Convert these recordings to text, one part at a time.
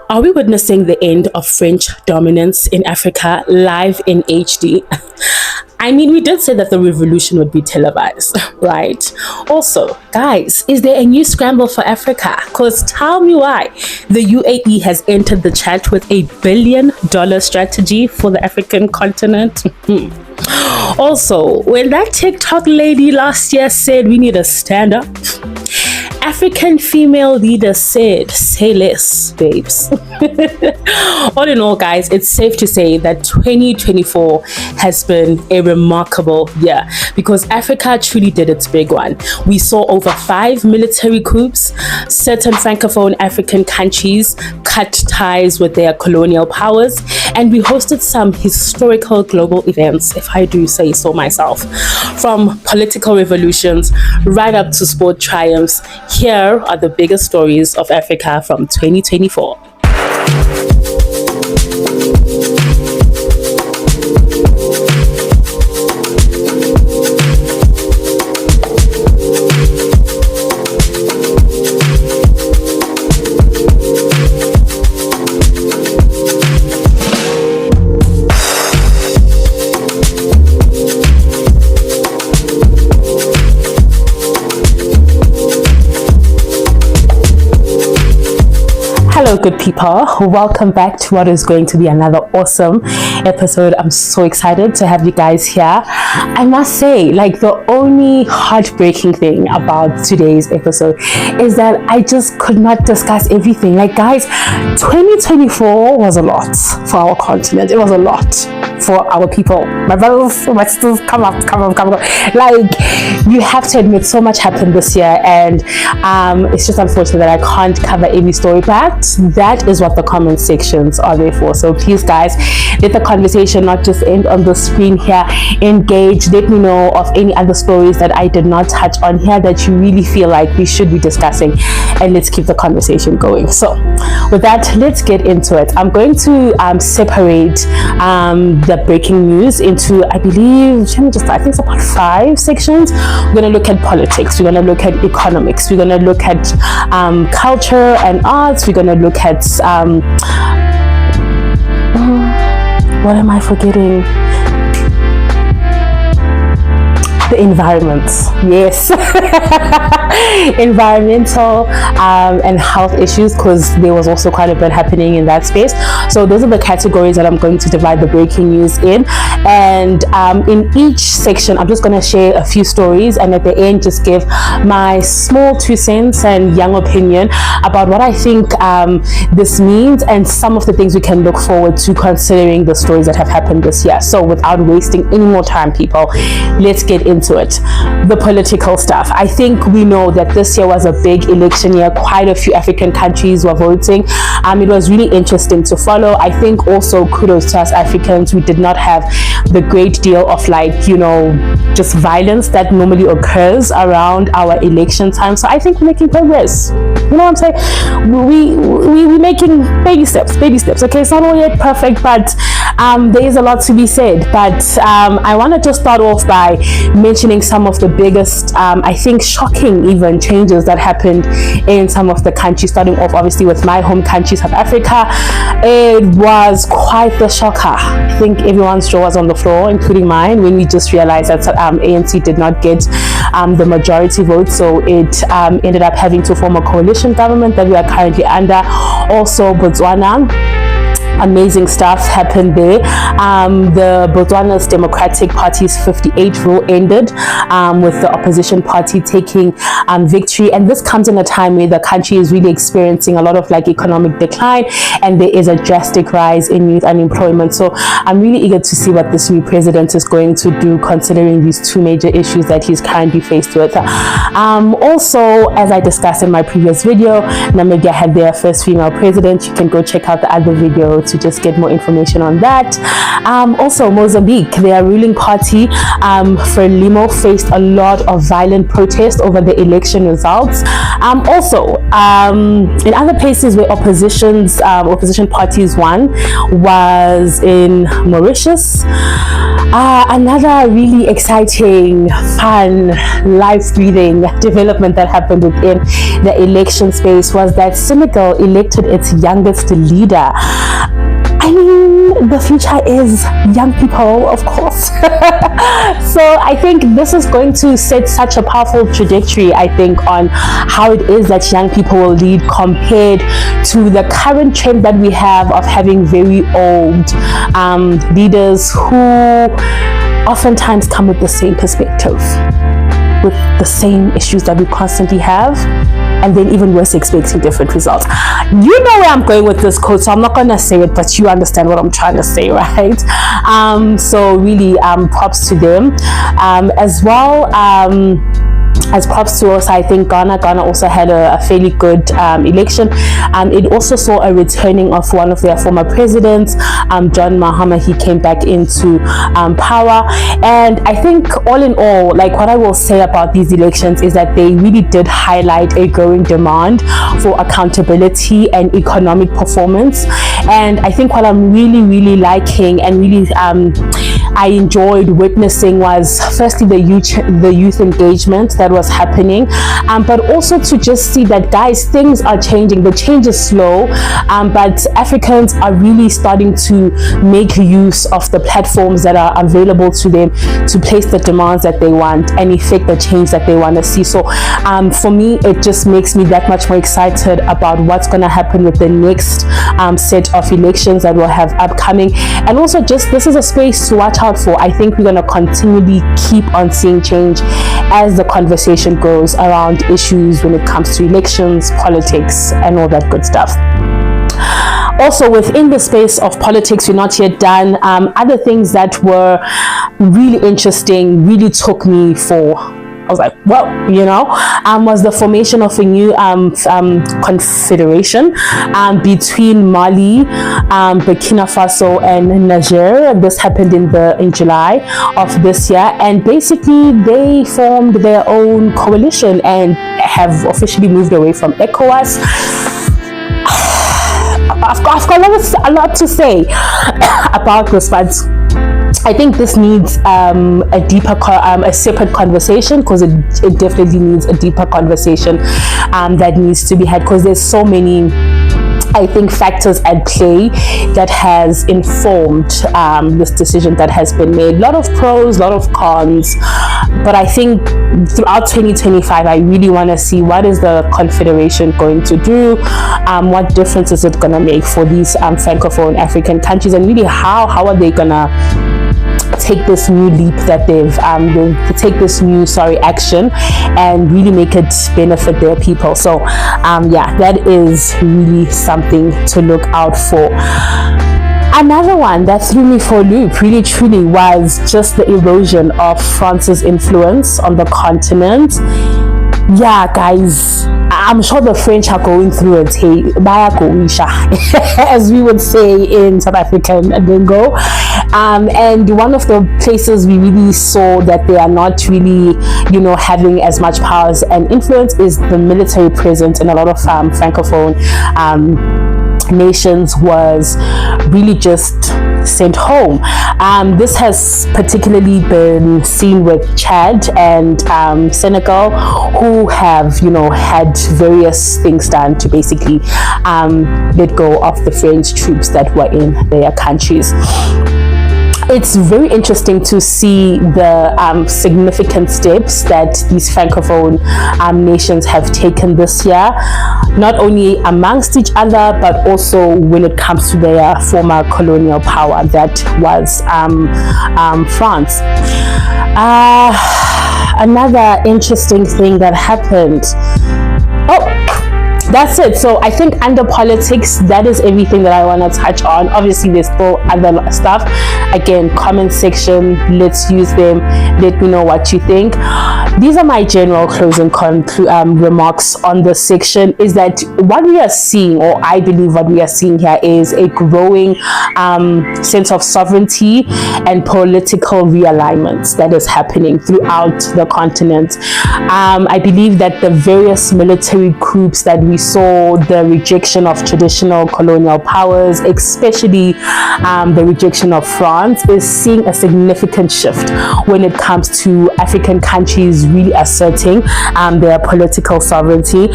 Are we witnessing the end of French dominance in Africa live in HD? I mean, we did say that the revolution would be televised, right? Also, guys, is there a new scramble for Africa? Because tell me why. The UAE has entered the chat with $1 billion strategy for the African continent. Also, when that TikTok lady last year said we need to stand up, African female leader said, say less, babes. All in all, guys, it's safe to say that 2024 has been a remarkable year because Africa truly did its big one. We saw over 5 military coups, certain francophone African countries cut ties with their colonial powers, and we hosted some historical global events, if I do say so myself. From political revolutions right up to sport triumphs, here are the biggest stories of Africa from 2024. Hello, good people. Welcome back to what is going to be another awesome episode. I'm so excited to have you guys here. I must say, like, the only heartbreaking thing about today's episode is that I just could not discuss everything. Like, guys, 2024 was a lot for our continent. It was a lot for our people. My brothers, my sisters, come up. Like, you have to admit, so much happened this year, and it's just unfortunate that I can't cover every story, but that is what the comment sections are there for. So please, guys, let the conversation not just end on the screen here. Engage. Let me know of any other stories that I did not touch on here that you really feel like we should be discussing, and let's keep the conversation going. So with that, let's get into it. I'm going to separate the breaking news into, I believe, I think it's about 5 sections. We're going to look at politics, we're going to look at economics, we're going to look at culture and arts, we're going to look at what am I forgetting? The environment. Yes. Environmental and health issues, because there was also quite a bit happening in that space. So those are the categories that I'm going to divide the breaking news in, and in each section I'm just going to share a few stories, and at the end just give my small 2 cents and young opinion about what I think this means and some of the things we can look forward to considering the stories that have happened this year. So without wasting any more time, people, let's get into it. The political stuff. I think we know that this year was a big election year. Quite a few African countries were voting. It was really interesting to follow. I think also kudos to us Africans. We did not have the great deal of, like, you know, just violence that normally occurs around our election time. So I think we're making progress. You know what I'm saying? We're making baby steps. Okay, it's not all yet perfect, but there is a lot to be said. But I want to just start off by mentioning some of the biggest, I think shocking even, changes that happened in some of the countries, starting off obviously with my home country, South Africa. It was quite the shocker. I think everyone's jaw was on the floor, including mine, when we just realized that ANC did not get the majority vote, so it ended up having to form a coalition government that we are currently under. Also, Botswana, amazing stuff happened there. The Botswana's Democratic Party's 58 rule ended with the opposition party taking victory, and this comes in a time where the country is really experiencing a lot of, like, economic decline, and there is a drastic rise in youth unemployment. So I'm really eager to see what this new president is going to do, considering these 2 major issues that he's currently faced with. Also, as I discussed in my previous video, Namibia had their first female president. You can go check out the other video to just get more information on that. Also, Mozambique, their ruling party, Frelimo, faced a lot of violent protest over the election results. Also, in other places where opposition parties won was in Mauritius. Another really exciting, fun, life-breathing development that happened within the election space was that Senegal elected its youngest leader. I mean, the future is young people, of course. So I think this is going to set such a powerful trajectory, I think, on how it is that young people will lead compared to the current trend that we have of having very old leaders who oftentimes come with the same perspective, with the same issues that we constantly have, and then even worse, expecting different results. You know where I'm going with this quote, so I'm not gonna say it, but you understand what I'm trying to say, right? So really props to them as well. As props to us, I think Ghana also had a fairly good election. It also saw a returning of one of their former presidents, John Mahama. He came back into power, and I think all in all, like, what I will say about these elections is that they really did highlight a growing demand for accountability and economic performance. And I think what I'm really liking and really I enjoyed witnessing was firstly the youth engagement that was happening, but also to just see that, guys, things are changing. The change is slow, but Africans are really starting to make use of the platforms that are available to them to place the demands that they want and effect the change that they want to see. So for me, it just makes me that much more excited about what's going to happen with the next set of elections that we'll have upcoming. And also, just this is a space to watch out for. I think we're going to continually keep on seeing change as the conversation goes around issues when it comes to elections, politics, and all that good stuff. Also, within the space of politics, we're not yet done. Other things that were really interesting, really took me for, I was like, well, you know, was the formation of a new confederation between Mali, Burkina Faso, and Niger. This happened in July of this year, and basically they formed their own coalition and have officially moved away from ECOWAS. I've got a lot to say about this, but I think this needs a separate conversation, because it definitely needs a deeper conversation that needs to be had, because there's so many, I think, factors at play that has informed this decision that has been made. A lot of pros, a lot of cons, but I think throughout 2025, I really want to see what is the Confederation going to do, what difference is it going to make for these Francophone African countries, and really how are they going to take this new leap that they've take this new action and really make it benefit their people. So yeah, that is really something to look out for. Another one that threw me for a loop, really truly, was just the erosion of France's influence on the continent. Yeah, guys, I'm sure the French are going through it, hey, as we would say in South African lingo. And one of the places we really saw that they are not really, you know, having as much powers and influence is the military presence in a lot of Francophone nations was really just sent home. This has particularly been seen with Chad and Senegal, who have, you know, had various things done to basically let go of the French troops that were in their countries. It's very interesting to see the significant steps that these Francophone nations have taken this year, not only amongst each other, but also when it comes to their former colonial power that was France. Another interesting thing that happened. That's it. So I think under politics, that is everything that I want to touch on. Obviously, there's still other stuff. Again, comment section, let's use them. Let me know what you think. These are my general closing remarks on this section, is that what we are seeing, or I believe what we are seeing here, is a growing sense of sovereignty and political realignments that is happening throughout the continent. I believe that the various military groups that we we saw the rejection of traditional colonial powers, especially the rejection of France, is seeing a significant shift when it comes to African countries really asserting their political sovereignty.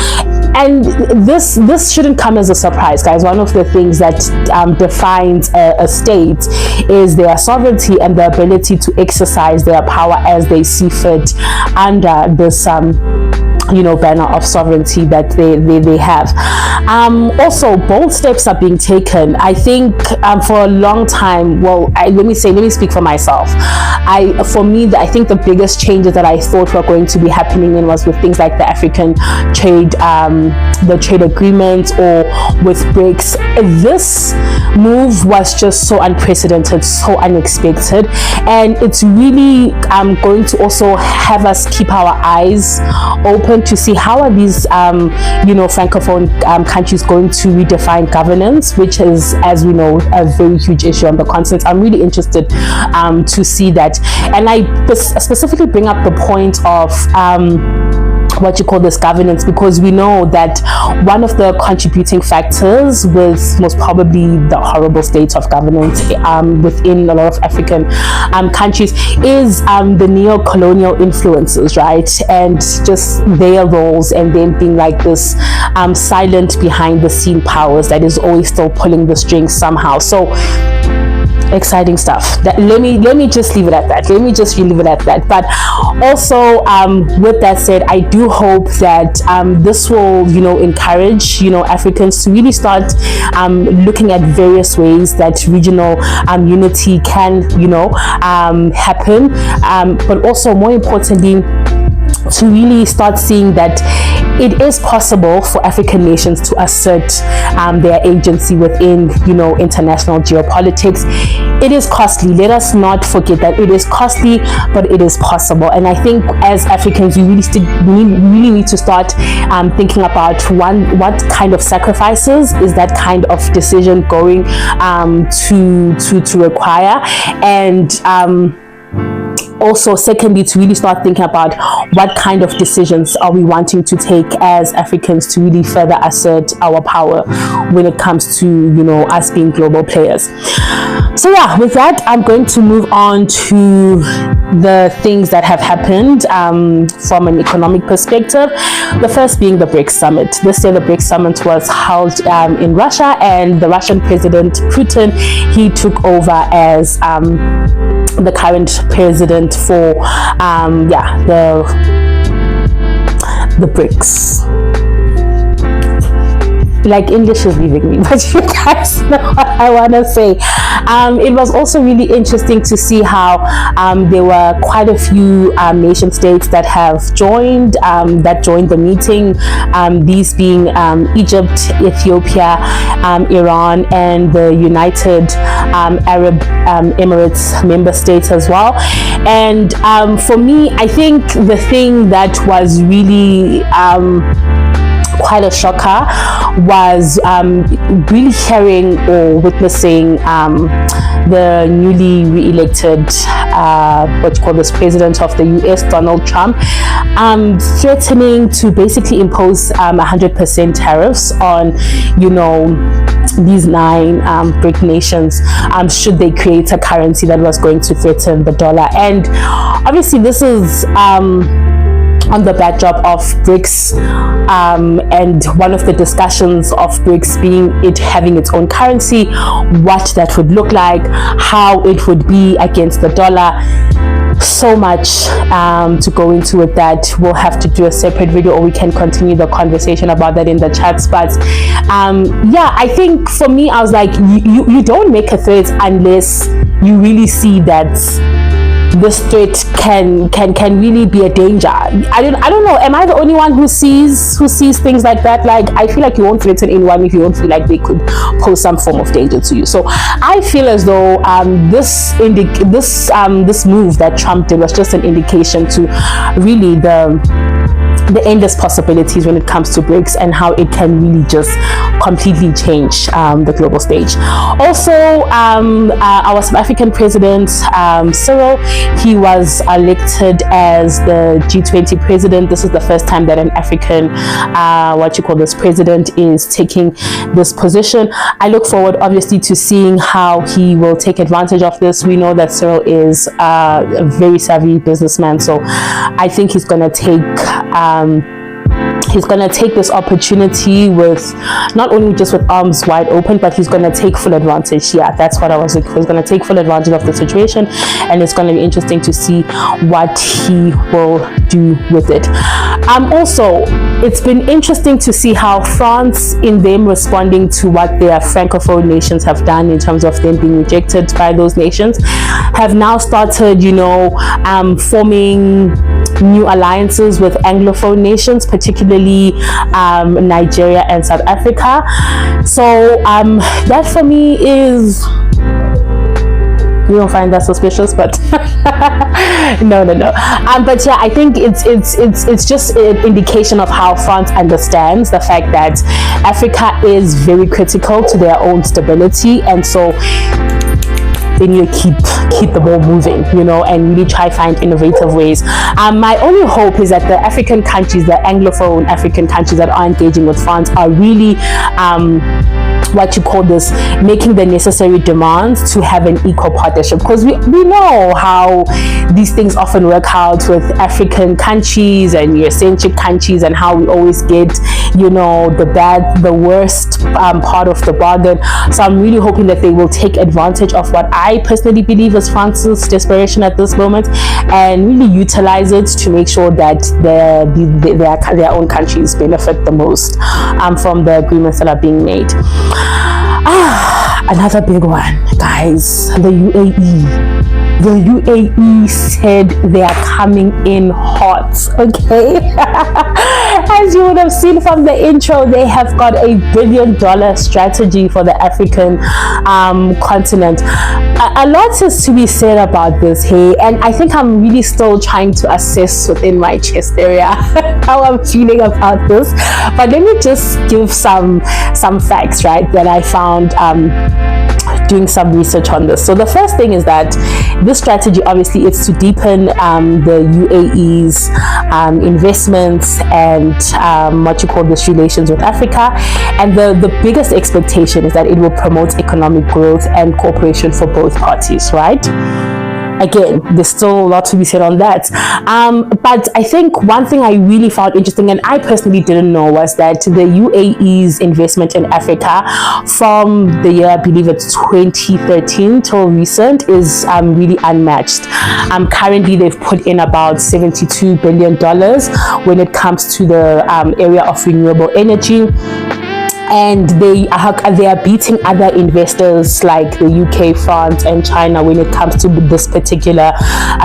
And this shouldn't come as a surprise, guys. One of the things that defines a state is their sovereignty and the ability to exercise their power as they see fit under this banner of sovereignty that they have. Also, bold steps are being taken. I think for a long time, let me speak for myself. For me, I think the biggest changes that I thought were going to be happening was with things like the African trade, the trade agreement, or with BRICS. This move was just so unprecedented, so unexpected, and it's really going to also have us keep our eyes open to see how are these francophone countries going to redefine governance, which is, as we know, a very huge issue on the continent. I'm really interested to see that, and I specifically bring up the point of what you call this governance, because we know that one of the contributing factors with most probably the horrible state of governance within a lot of African countries is the neo-colonial influences, right? And just their roles, and then being like this silent behind the scene powers that is always still pulling the strings somehow. So exciting stuff. Let me just leave it at that. Let me just leave it at that. But also, with that said, I do hope that this will, encourage, Africans to really start looking at various ways that regional unity can, happen. But also, more importantly, to really start seeing that it is possible for African nations to assert their agency within, international geopolitics. It is costly. Let us not forget that it is costly, but it is possible. And I think as Africans, we really need to start thinking about what kind of sacrifices is that kind of decision going to require, and also, secondly, to really start thinking about what kind of decisions are we wanting to take as Africans to really further assert our power when it comes to, us being global players. So yeah, with that, I'm going to move on to the things that have happened from an economic perspective. The first being the BRICS summit. This year, the BRICS summit was held in Russia, and the Russian President Putin, he took over as the current president for the BRICS. Like, English is leaving me, but you guys know what I want to say. It was also really interesting to see how there were quite a few nation states that have joined the meeting, these being Egypt, Ethiopia, Iran, and the United Arab Emirates member states as well. And for me, I think the thing that was really quite a shocker was really hearing or witnessing the newly re-elected president of the US, Donald Trump, threatening to basically impose 100% tariffs on these 9 BRIC nations should they create a currency that was going to threaten the dollar. And obviously this is on the backdrop of BRICS, and one of the discussions of BRICS being it having its own currency, what that would look like, how it would be against the dollar. So much to go into with that. We'll have to do a separate video, or we can continue the conversation about that in the chats. But I think for me, I was like, you don't make a threat unless you really see that this threat can really be a danger. I don't know, am I the only one who sees things like that? Like, I feel like you won't threaten anyone if you don't feel like they could pose some form of danger to you. So I feel as though this move that Trump did was just an indication to really the endless possibilities when it comes to BRICS and how it can really just completely change the global stage. Also, our South African president, Cyril, he was elected as the G20 president. This is the first time that an African, president is taking this position. I look forward, obviously, to seeing how he will take advantage of this. We know that Cyril is a very savvy businessman, so I think he's going to take this opportunity with not only just with arms wide open, but he's going to take full advantage. Yeah, that's what I was looking for. He's going to take full advantage of the situation, and it's going to be interesting to see what he will do with it. Also, it's been interesting to see how France, in them responding to what their francophone nations have done in terms of them being rejected by those nations, have now started, forming new alliances with Anglophone nations, particularly Nigeria and South Africa. So that for me is, you don't find that suspicious, but no. But yeah, I think it's just an indication of how France understands the fact that Africa is very critical to their own stability, and so they need to keep the ball moving, and really try find innovative ways. My only hope is that the African countries, the Anglophone African countries that are engaging with France, are really making the necessary demands to have an equal partnership, because we know how these things often work out with African countries and Eurocentric countries, and how we always get the worst part of the bargain. So I'm really hoping that they will take advantage of what I personally believe is France's desperation at this moment, and really utilize it to make sure that their own countries benefit the most from the agreements that are being made. Another big one, guys, the UAE. The UAE said they are coming in hot, okay? As you would have seen from the intro, they have got a $1 billion strategy for the African continent. A lot is to be said about this, hey, and I think I'm really still trying to assess within my chest area how I'm feeling about this. But let me just give some facts, right, that I found doing some research on this. So the first thing is that this strategy, obviously, it's to deepen the UAE's investments and relations with Africa. And the biggest expectation is that it will promote economic growth and cooperation for both parties, right? Again, there's still a lot to be said on that. But I think one thing I really found interesting, and I personally didn't know, was that the UAE's investment in Africa from the year, I believe it's 2013 till recent, is really unmatched. Currently, they've put in about $72 billion when it comes to the area of renewable energy. And they are beating other investors like the UK, France, and China when it comes to this particular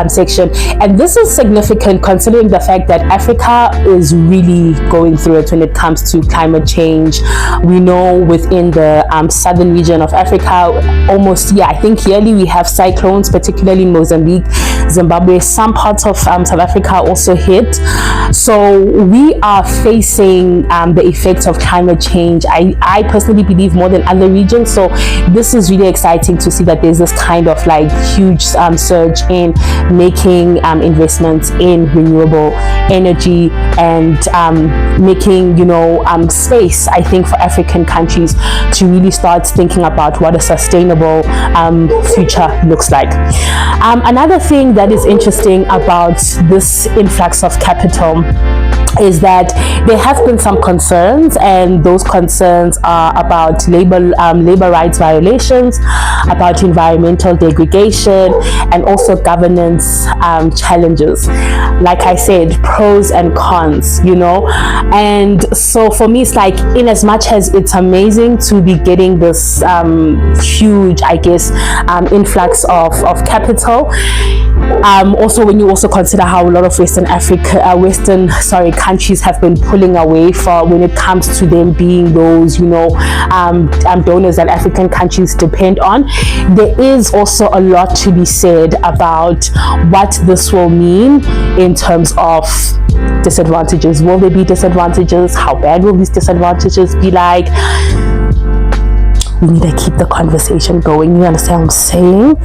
section. And this is significant considering the fact that Africa is really going through it when it comes to climate change. We know within the southern region of Africa, I think yearly we have cyclones, particularly in Mozambique, Zimbabwe, some parts of South Africa also hit. So we are facing the effects of climate change, I personally believe, more than other regions. So this is really exciting to see that there's this kind of huge surge in making investments in renewable energy and making space, I think, for African countries to really start thinking about what a sustainable future looks like. Another thing that is interesting about this influx of capital is that there have been some concerns, and those concerns are about labor rights violations, about environmental degradation, and also governance challenges. Like I said, pros and cons, and so for me, it's like, in as much as it's amazing to be getting this huge, I guess, influx of capital, also when you also consider how a lot of countries have been pulling away when it comes to them being those donors that African countries depend on, there is also a lot to be said about what this will mean in terms of disadvantages. Will there be disadvantages? How bad will these disadvantages be like? We need to keep the conversation going. You understand what I'm saying?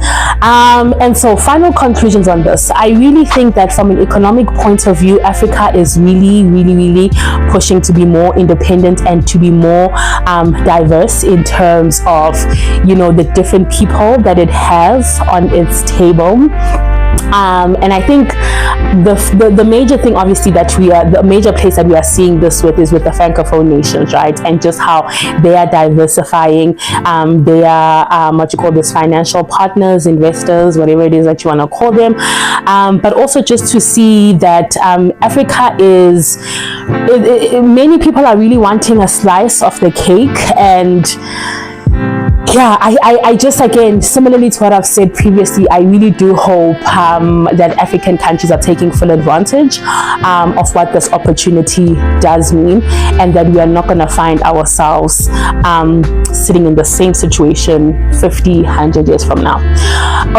And so final conclusions on this. I really think that from an economic point of view, Africa is really pushing to be more independent and to be more diverse in terms of, you know, the different people that it has on its table. And I think the major thing, obviously, the major place that we are seeing this with is with the Francophone nations, right? And just how they are diversifying their financial partners, investors, whatever it is that you want to call them. But also just to see that Africa is, many people are really wanting a slice of the cake. And yeah, I just, again, similarly to what I've said previously, I really do hope that African countries are taking full advantage of what this opportunity does mean, and that we are not going to find ourselves sitting in the same situation 50, 100 years from now.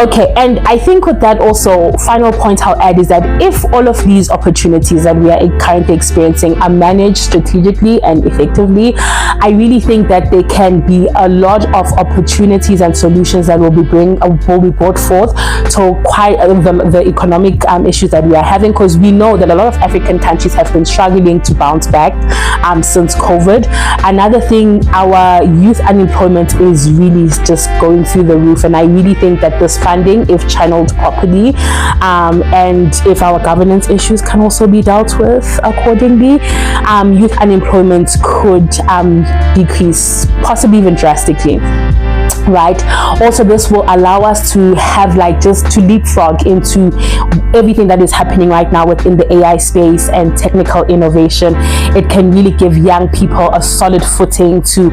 Okay, and I think with that also, final point I'll add is that if all of these opportunities that we are currently experiencing are managed strategically and effectively, I really think that there can be a lot of opportunities and solutions that will be brought forth to quite the economic issues that we are having, because we know that a lot of African countries have been struggling to bounce back since COVID. Another thing, our youth unemployment is really just going through the roof, and I really think that this funding, if channeled properly, and if our governance issues can also be dealt with accordingly, youth unemployment could decrease, possibly even drastically. Right. Also, this will allow us to have just to leapfrog into everything that is happening right now within the AI space and technical innovation. It can really give young people a solid footing to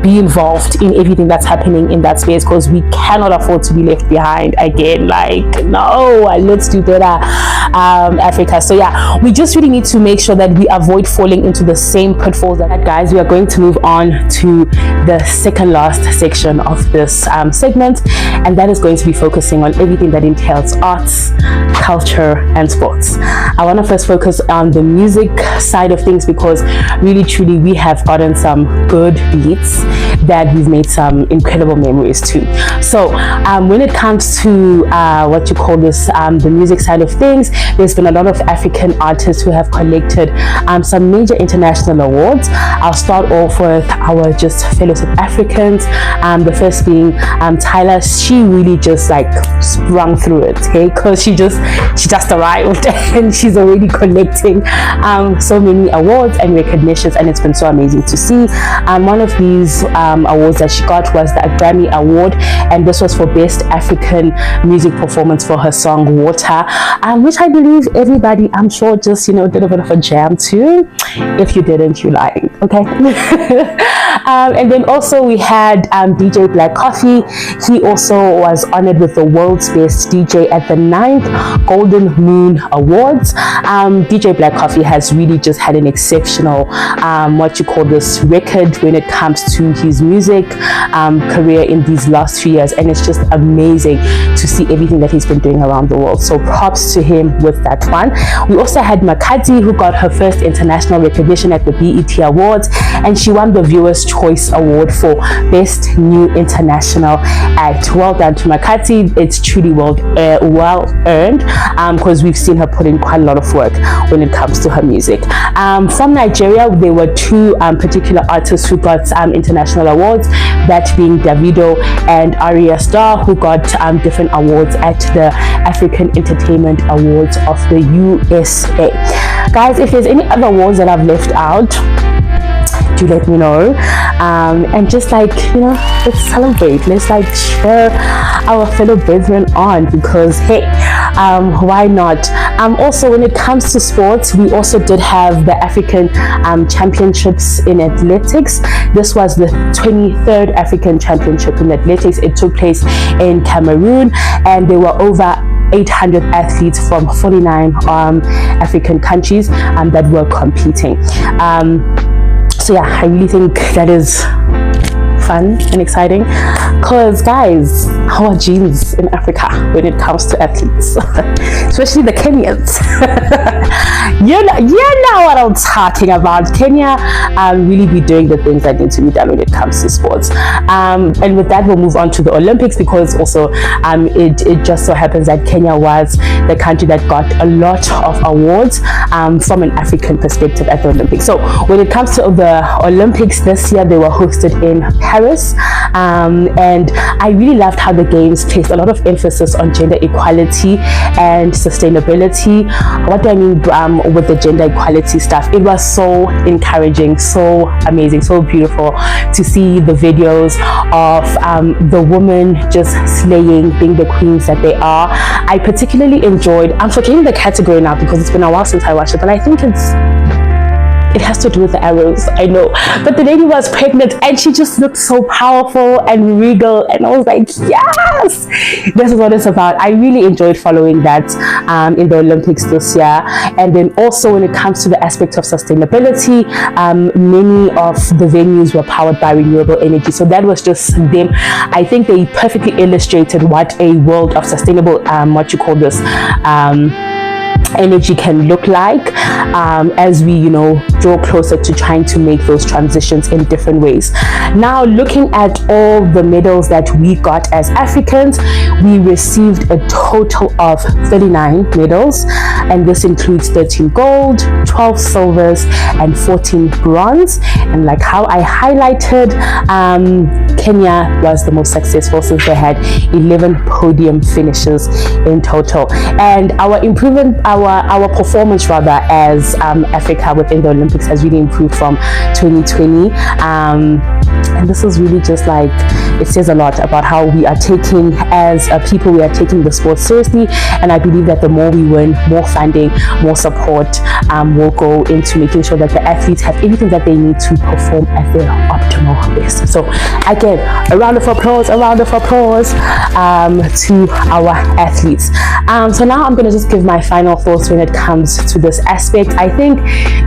be involved in everything that's happening in that space, because we cannot afford to be left behind again. No, let's do better, Africa. So yeah, we just really need to make sure that we avoid falling into the same pitfalls. That, guys, we are going to move on to the second last section of this segment, and that is going to be focusing on everything that entails arts, culture, and sports. I want to first focus on the music side of things, because really truly we have gotten some good beats that we've made some incredible memories too. So when it comes to the music side of things, there's been a lot of African artists who have collected some major international awards. I'll start off with our just fellow South Africans. The first being Tyler. She really just sprung through it, okay? Because she just arrived and she's already collecting so many awards and recognitions, and it's been so amazing to see. One of these awards that she got was the Grammy Award, and this was for Best African Music Performance for her song Water, which I believe everybody, I'm sure, just did a bit of a jam to. If you didn't, you lying, okay? And then also we had DJ Black Coffee. He also was honored with the World's Best DJ at the 9th Golden Moon Awards. DJ Black Coffee has really just had an exceptional record when it comes to his music career in these last 3 years, and it's just amazing to see everything that he's been doing around the world. So props to him with that one. We also had Makati, who got her first international recognition at the BET Awards, and she won the Viewers' Choice Award for Best New International Act. Well done to Makati. It's truly well earned, because we've seen her put in quite a lot of work when it comes to her music. From Nigeria, there were two particular artists who got international awards, that being Davido and Arya Starr, who got different awards at the African Entertainment Awards of the USA. Guys, if there's any other awards that I've left out, do let me know, and just let's celebrate, let's cheer our fellow brethren on, because hey, why not? Also, when it comes to sports, we also did have the African Championships in athletics. This was the 23rd African Championship in athletics. It took place in Cameroon, and there were over 800 athletes from 49 African countries that were competing. So yeah, I really think that is fun and exciting because, guys, our genes in Africa when it comes to athletes, especially the Kenyans, you know what I'm talking about. Kenya really be doing the things that need to be done when it comes to sports. And with that, we'll move on to the Olympics, because also it just so happens that Kenya was the country that got a lot of awards from an African perspective at the Olympics. So when it comes to the Olympics this year, they were hosted in Paris, and I really loved how the games placed a lot of emphasis on gender equality and sustainability. What do I mean with the gender equality stuff? It was so encouraging, so amazing, so beautiful to see the videos of the women just slaying, being the queens that they are. I particularly enjoyed, I'm forgetting the category now because it's been a while since I watched it, but I think it has to do with the arrows, I know, but the lady was pregnant and she just looked so powerful and regal, and I was like, yes, this is what it's about. I really enjoyed following that in the Olympics this year. And then also when it comes to the aspect of sustainability, many of the venues were powered by renewable energy, so that was just them. I think they perfectly illustrated what a world of sustainable energy can look like as we, you know, draw closer to trying to make those transitions in different ways. Now, looking at all the medals that we got as Africans, we received a total of 39 medals, and this includes 13 gold, 12 silvers, and 14 bronze. And like how I highlighted, Kenya was the most successful since they had 11 podium finishes in total. And our performance rather as Africa within the Olympics has really improved from 2020, and this is really just like, it says a lot about how we are taking, as a people, we are taking the sport seriously. And I believe that the more we win, more funding, more support will go into making sure that the athletes have everything that they need to perform at their optimal best. So again, a round of applause to our athletes. So now I'm going to just give my final thoughts when it comes to this aspect. I think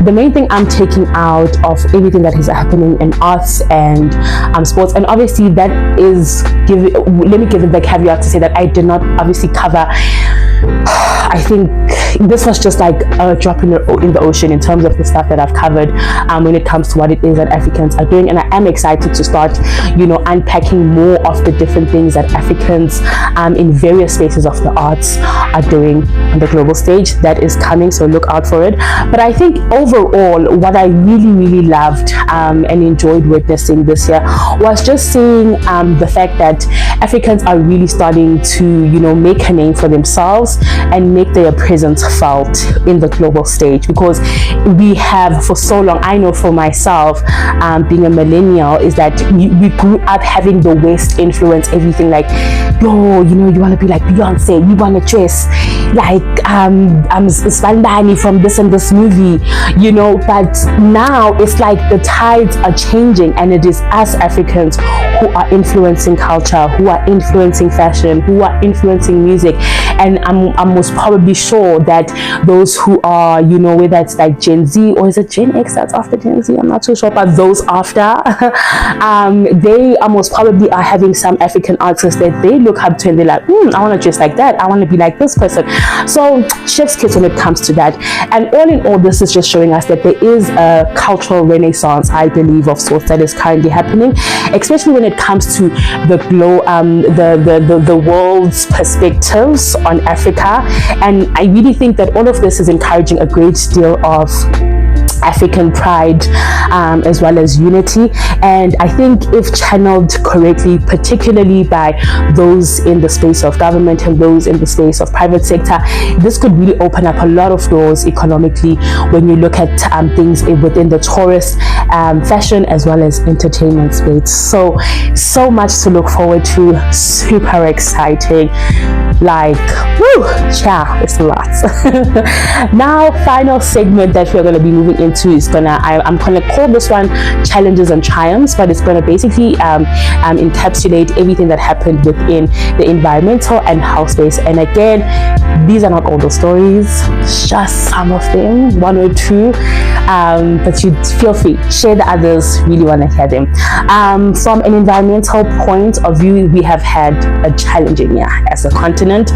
the main thing I'm taking out of everything that is happening in arts and sports, and obviously that is, let me give it the caveat to say that I did not obviously cover, I think this was just like a drop in the ocean in terms of the stuff that I've covered when it comes to what it is that Africans are doing. And I am excited to start, you know, unpacking more of the different things that Africans in various spaces of the arts are doing on the global stage. That is coming, so look out for it. But I think overall, what I really loved and enjoyed witnessing this year was just seeing the fact that Africans are really starting to, you know, make a name for themselves and make their presence felt in the global stage, because we have for so long, I know for myself, being a millennial, is that we grew up having the West influence everything. Like, yo, you know, you want to be like Beyonce, you want to dress like Spandani from this and this movie, you know. But now it's like the tides are changing, and it is us Africans who are influencing culture, who are influencing fashion, who are influencing music. And I'm most probably sure that those who are, you know, whether it's like Gen Z or is it Gen X that's after Gen Z, I'm not too sure, but those after, they are most probably are having some African artists that they look up to and they're like, I want to dress like that, I want to be like this person. So chef's kiss when it comes to that. And all in all, this is just showing us that there is a cultural renaissance, I believe, of sorts that is currently happening, especially when it comes to the world's perspectives on Africa. And I really think that all of this is encouraging a great deal of African pride as well as unity. And I think if channeled correctly, particularly by those in the space of government and those in the space of private sector, this could really open up a lot of doors economically when you look at things within the tourist, fashion as well as entertainment space. So much to look forward to, super exciting, like, woo, yeah, it's a lot. Now, final segment that we're going to be moving into I'm gonna call this one challenges and triumphs, but it's gonna basically encapsulate everything that happened within the environmental and health space. And again, these are not all the stories, just some of them, one or two, but you feel free, share the others, really want to hear them. From an environmental point of view, we have had a challenging year as a continent.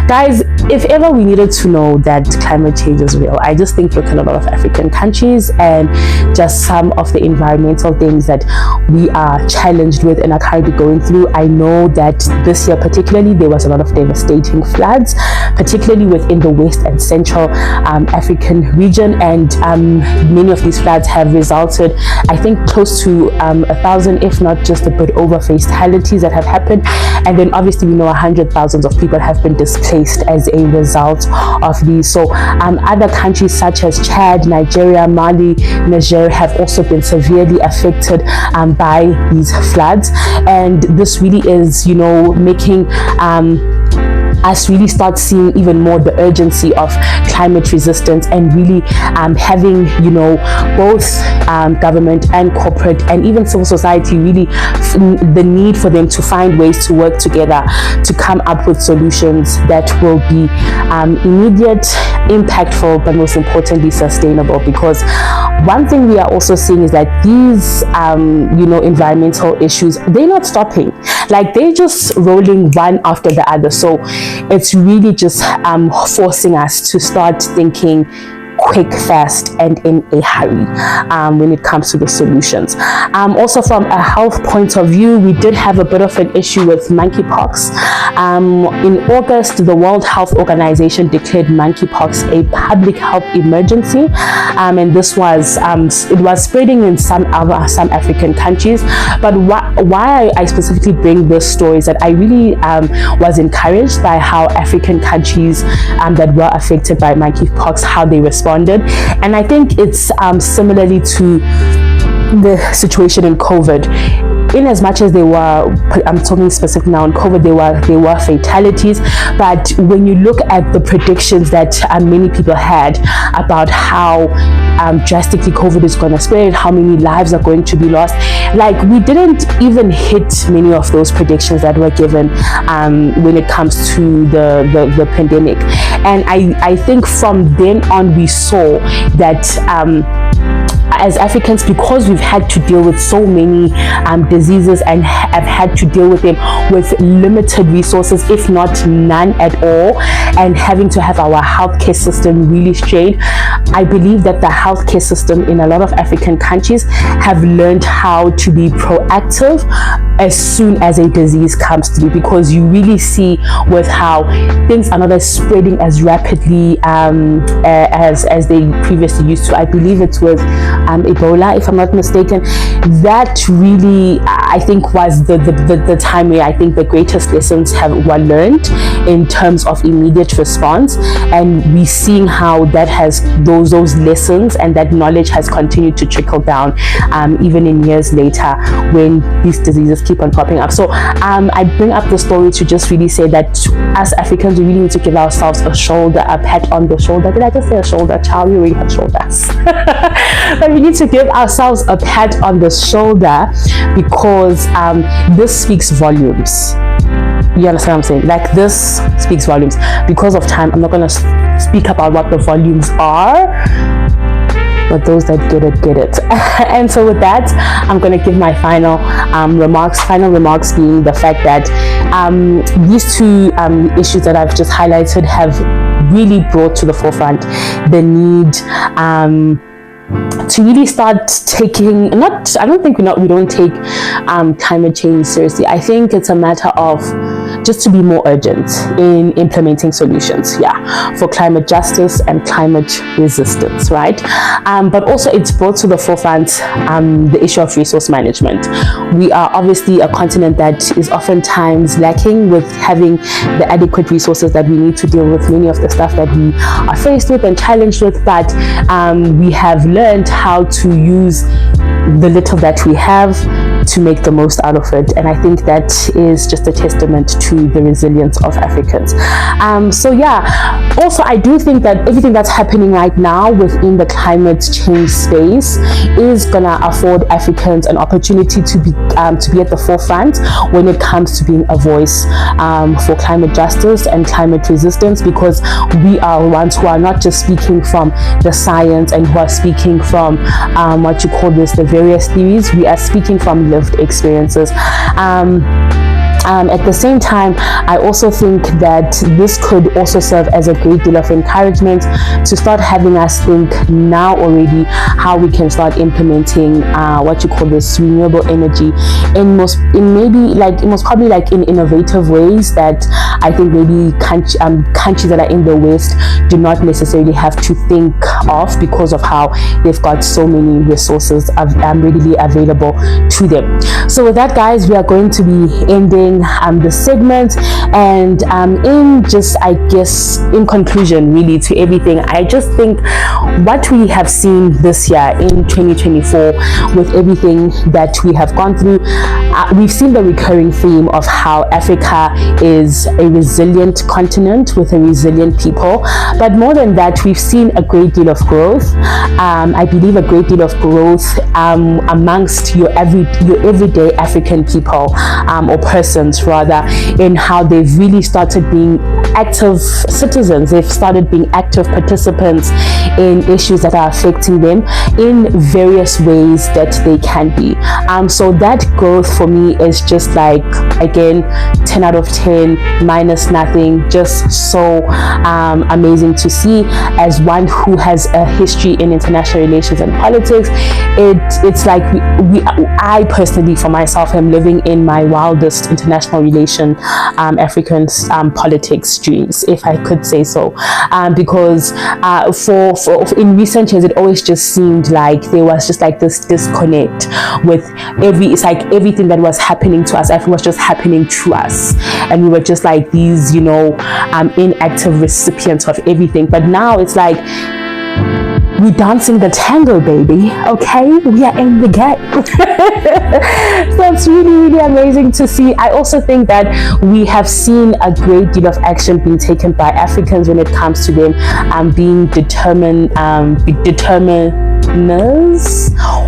Guys, if ever we needed to know that climate change is real, I just think look at a lot of African countries and just some of the environmental things that we are challenged with and are currently going through. I know that this year particularly there was a lot of devastating floods, particularly within the West and Central African region, and many of these floods have resulted, I think, close to 1,000, if not just a bit over, fatalities that have happened. And then obviously we know 100,000 of people have been displaced as a result of these. So other countries such as Chad, Nigeria, Mali, Niger have also been severely affected by these floods, and this really is, you know, making us really start seeing even more the urgency of climate resistance, and really having, you know, both government and corporate and even civil society really the need for them to find ways to work together to come up with solutions that will be immediate, impactful, but most importantly sustainable. Because one thing we are also seeing is that these you know, environmental issues, they're not stopping, like they're just rolling one after the other. So it's really just forcing us to start thinking quick, fast, and in a hurry when it comes to the solutions. Also from a health point of view, we did have a bit of an issue with monkeypox. In August, the World Health Organization declared monkeypox a public health emergency, and this was it was spreading in some African countries. But why I specifically bring this story is that I really was encouraged by how African countries that were affected by monkeypox, how they responded. And I think it's similarly to the situation in COVID. In as much as they were, I'm talking specifically now on COVID, they were fatalities, but when you look at the predictions that many people had about how drastically COVID is going to spread, how many lives are going to be lost, like we didn't even hit many of those predictions that were given when it comes to the pandemic. And I think from then on we saw that as Africans, because we've had to deal with so many diseases and have had to deal with them with limited resources, if not none at all, and having to have our healthcare system really strained, I believe that the healthcare system in a lot of African countries have learned how to be proactive as soon as a disease comes through, because you really see with how things are not spreading as rapidly as they previously used to. I believe it's with Ebola, if I'm not mistaken. That really, I think, was the time where I think the greatest lessons were learned in terms of immediate response, and we're seeing how that has those lessons and that knowledge has continued to trickle down even in years later when these diseases keep on popping up. So I bring up the story to just really say that as Africans, we really need to give ourselves a pat on the shoulder. Did I just say a shoulder? Child, we already have shoulders. But we need to give ourselves a pat on the shoulder, because this speaks volumes. You understand what I'm saying? Like, this speaks volumes. Because of time, I'm not going to speak about what the volumes are, but those that get it. And so with that, I'm going to give my final remarks being the fact that these two issues that I've just highlighted have really brought to the forefront the need to really start taking, I don't think we don't take climate change seriously. I think it's a matter of just to be more urgent in implementing solutions, for climate justice and climate resistance, right? But also it's brought to the forefront the issue of resource management. We are obviously a continent that is oftentimes lacking with having the adequate resources that we need to deal with many of the stuff that we are faced with and challenged with, but we have learned how to use the little that we have to make the most out of it. And I think that is just a testament to the resilience of Africans. So yeah, also I do think that everything that's happening right now within the climate change space is gonna afford Africans an opportunity to be at the forefront when it comes to being a voice for climate justice and climate resistance, because we are ones who are not just speaking from the science and who are speaking from the various theories. We are speaking from lived experiences. At the same time, I also think that this could also serve as a great deal of encouragement to start having us think now already how we can start implementing renewable energy in most probably in innovative ways that I think maybe countries that are in the West do not necessarily have to think of, because of how they've got so many resources readily available to them. So with that, guys, we are going to be ending the segment, and in conclusion really to everything, I just think what we have seen this year in 2024 with everything that we have gone through, we've seen the recurring theme of how Africa is a resilient continent with a resilient people, but more than that, we've seen a great deal of growth. I believe a great deal of growth amongst your everyday African people or persons rather, in how they've really started being active citizens. They've started being active participants in issues that are affecting them in various ways that they can be. So that growth for me is just like, again, 10 out of 10 minus nothing, just so amazing to see. As one who has a history in international relations and politics, it's like I personally for myself am living in my wildest international relation African politics dreams, if I could say so, because for in recent years it always just seemed like there was just like this disconnect with everything that was happening to us. Everything was just happening to us, and we were just like these inactive recipients of everything. But now it's like we're dancing the tango, baby. Okay, we are in the game. So it's really, really amazing to see. I also think that we have seen a great deal of action being taken by Africans when it comes to them being determiners,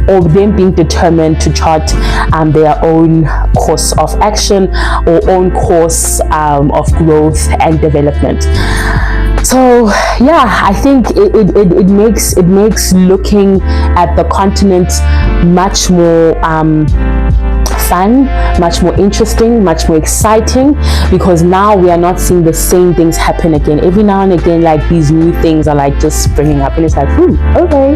or them being determined to chart their own course of action or own course of growth and development. So yeah, I think it makes looking at the continent much more fun, much more interesting, much more exciting, because now we are not seeing the same things happen again. Every now and again, like these new things are like just springing up, and it's like, okay.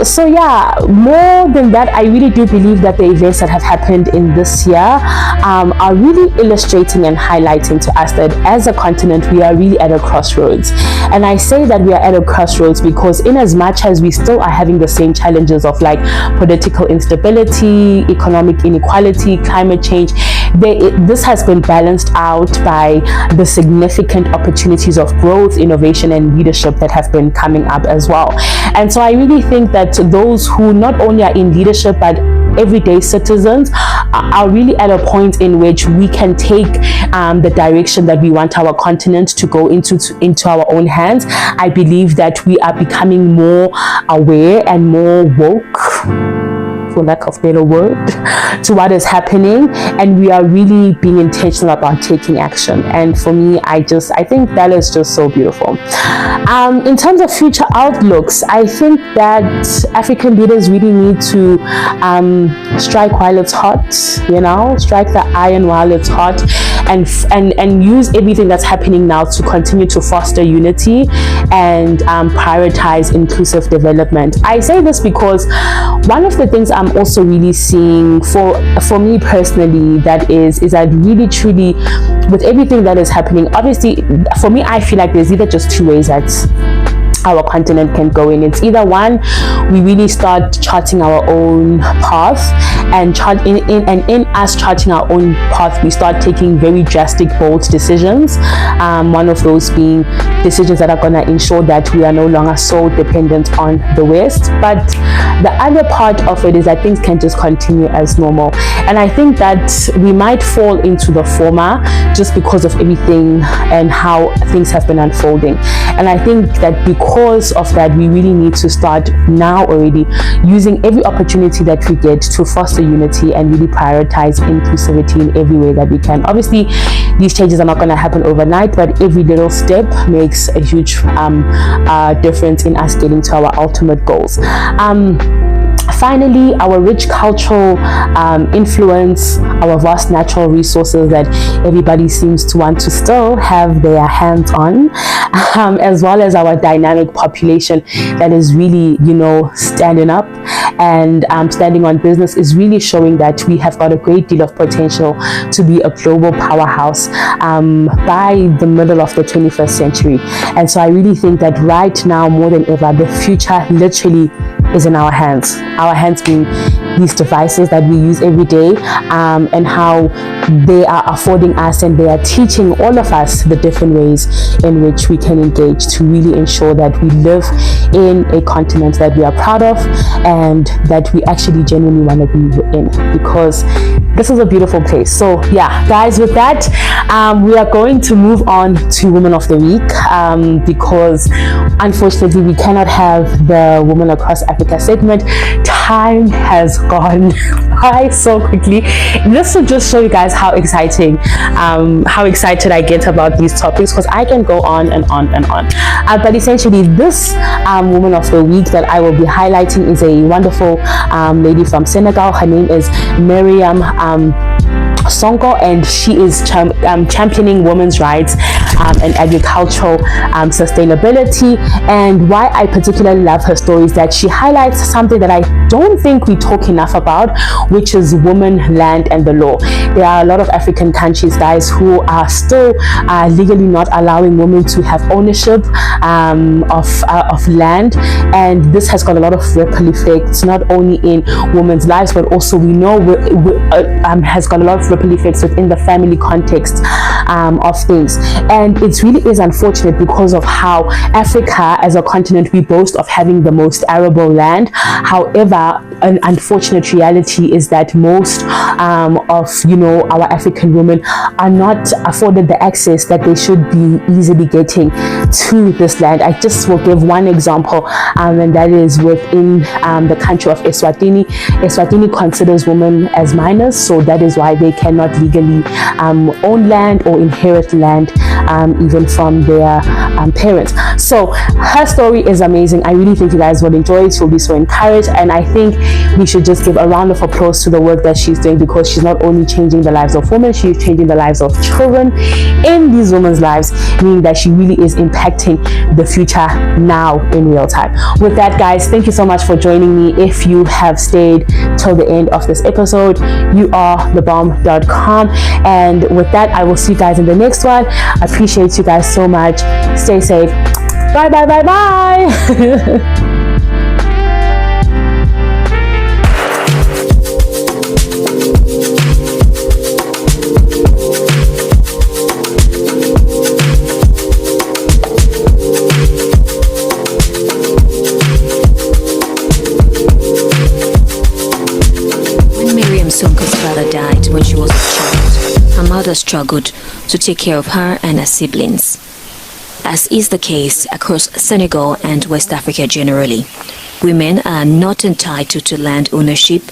So yeah, more than that, I really do believe that the events that have happened in this year are really illustrating and highlighting to us that as a continent we are really at a crossroads. And I say that we are at a crossroads because in as much as we still are having the same challenges of like political instability, economic inequality, climate change, this has been balanced out by the significant opportunities of growth, innovation and leadership that have been coming up as well. And so I really think that those who not only are in leadership but everyday citizens are really at a point in which we can take the direction that we want our continent to go into our own hands. I believe that we are becoming more aware and more woke, for lack of a better word, to what is happening, and we are really being intentional about taking action. And for me, I think that is just so beautiful. In terms of future outlooks, I think that African leaders really need to strike while it's hot, strike the iron while it's hot, and use everything that's happening now to continue to foster unity and prioritize inclusive development. I say this because one of the things I'm also really seeing for me personally that is that really truly with everything that is happening, obviously for me I feel like there's either just two ways that our continent can go in. It's either one, we really start charting our own path, and in us charting our own path, we start taking very drastic, bold decisions. One of those being decisions that are going to ensure that we are no longer so dependent on the West. But the other part of it is that things can just continue as normal, and I think that we might fall into the former just because of everything and how things have been unfolding. And I think that because of that, we really need to start now already using every opportunity that we get to foster unity and really prioritize inclusivity in every way that we can. Obviously, these changes are not going to happen overnight, but every little step makes a huge difference in us getting to our ultimate goals. Finally, our rich cultural influence, our vast natural resources that everybody seems to want to still have their hands on, as well as our dynamic population that is really, standing up and standing on business, is really showing that we have got a great deal of potential to be a global powerhouse by the middle of the 21st century. And so I really think that right now, more than ever, the future literally is in our hands. Our hands being these devices that we use every day, and how they are affording us and they are teaching all of us the different ways in which we can engage to really ensure that we live in a continent that we are proud of and that we actually genuinely want to be in, because this is a beautiful place. So yeah, guys, with that, we are going to move on to Woman of the Week, because unfortunately we cannot have the Woman Across Africa segment. Time has gone by so quickly. This will just show you guys how excited I get about these topics, because I can go on and on and on. But essentially, this Woman of the Week that I will be highlighting is a wonderful lady from Senegal. Her name is Miriam Sonko, and she is championing women's rights and agricultural sustainability. And why I particularly love her story is that she highlights something that I don't think we talk enough about, which is women, land, and the law. There are a lot of African countries, guys, who are still legally not allowing women to have ownership of land, and this has got a lot of ripple effects, not only in women's lives, but also we know has got a lot of ripple effects within the family context of things. And it really is unfortunate because of how Africa as a continent, we boast of having the most arable land. However, an unfortunate reality is that most of our African women are not afforded the access that they should be easily getting to this land. I just will give one example, and that is within the country of Eswatini. Eswatini considers women as minors, so that is why they cannot legally own land or inherit land even from their parents. So her story is amazing. I really think you guys will enjoy it. You'll be so encouraged, and I think we should just give a round of applause to the work that she's doing, because she's not only changing the lives of women, she's changing the lives of children in these women's lives, meaning that she really is impacting the future now in real time. With that, guys, thank you so much for joining me. If you have stayed till the end of this episode, you are thebomb.com. And with that, I will see you guys in the next one. I appreciate you guys so much. Stay safe. Bye, bye, bye, bye. Sonko's father died when she was a child. Her mother struggled to take care of her and her siblings, as is the case across Senegal and West Africa generally. Women are not entitled to land ownership,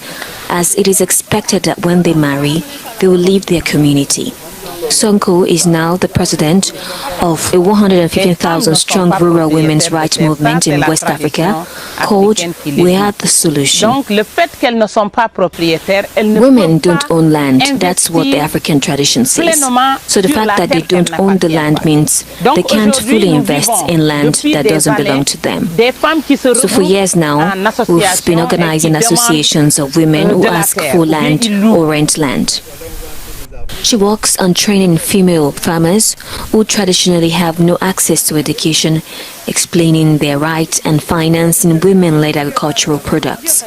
as it is expected that when they marry, they will leave their community. Sonko is now the president of a 115,000-strong rural women's rights movement in West Africa called We Are the Solution. Women don't own land, that's what the African tradition says. So the fact that they don't own the land means they can't fully invest in land that doesn't belong to them. So for years now, we've been organizing associations of women who ask for land or rent land. She works on training female farmers who traditionally have no access to education, explaining their rights and financing women-led agricultural products.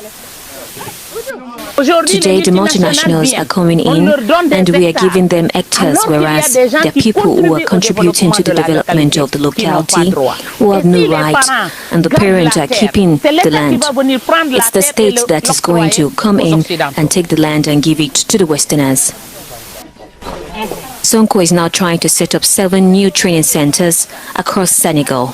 Today, the multinationals are coming in and we are giving them hectares, whereas there are people who are contributing to the development of the locality who have no rights, and the parents are keeping the land. It's the state that is going to come in and take the land and give it to the Westerners. Sonko is now trying to set up 7 new training centers across Senegal.